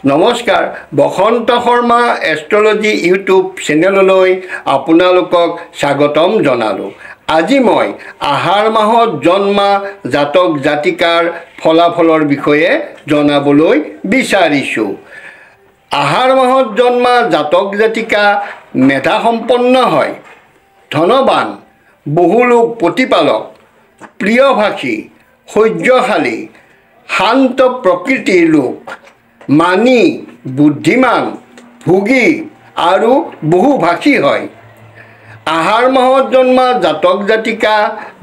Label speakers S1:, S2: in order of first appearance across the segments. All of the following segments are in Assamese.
S1: নমস্কাৰ বসন্ত শৰ্মা এষ্ট্ৰলজি ইউটিউব চেনেললৈ আপোনালোকক স্বাগতম জনালোঁ। আজি মই আহাৰ মাহত জন্মা জাতক জাতিকাৰ ফলাফলৰ বিষয়ে জনাবলৈ বিচাৰিছোঁ। আহাৰ মাহত জন্মা জাতক জাতিকা মেধাসম্পন্ন হয়, ধনবান, বহুলোক প্ৰতিপালক, প্ৰিয়ভাষী, সহ্যশালী, শান্ত প্ৰকৃতিৰ লোক, মানি, বুদ্ধিমান, ভোগী আৰু বহুভাষী হয়। আহাৰ মাহত জন্মা জাতক জাতিকা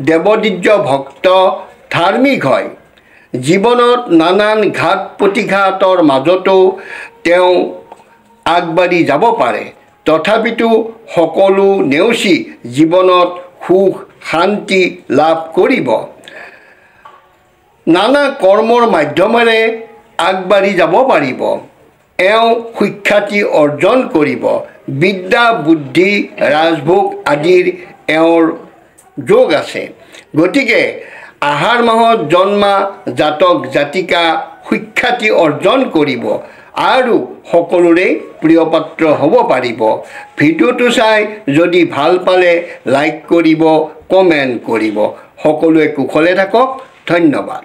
S1: দেৱদিব্য ভক্ত, ধাৰ্মিক হয়। জীৱনত নানান ঘাত প্ৰতিঘাতৰ মাজতো তেওঁ আগবাঢ়ি যাব পাৰে, তথাপিতো সকলো নেওচি জীৱনত সুখ শান্তি লাভ কৰিব। নানা কৰ্মৰ মাধ্যমেৰে আগবাঢ়ি যাব পাৰিব। এওঁ সুখ্যাতি অৰ্জন কৰিব। বিদ্যা বুদ্ধি ৰাজভোগ আদিৰ এওঁৰ যোগ আছে। গতিকে আহাৰ মাহত জন্মা জাতক জাতিকা সুখ্যাতি অৰ্জন কৰিব আৰু সকলোৰে প্ৰিয়পাত্ৰ হ'ব পাৰিব। ভিডিঅ'টো চাই যদি ভাল পালে লাইক কৰিব, কমেণ্ট কৰিব। সকলোৱে কুশলে থাকক। ধন্যবাদ।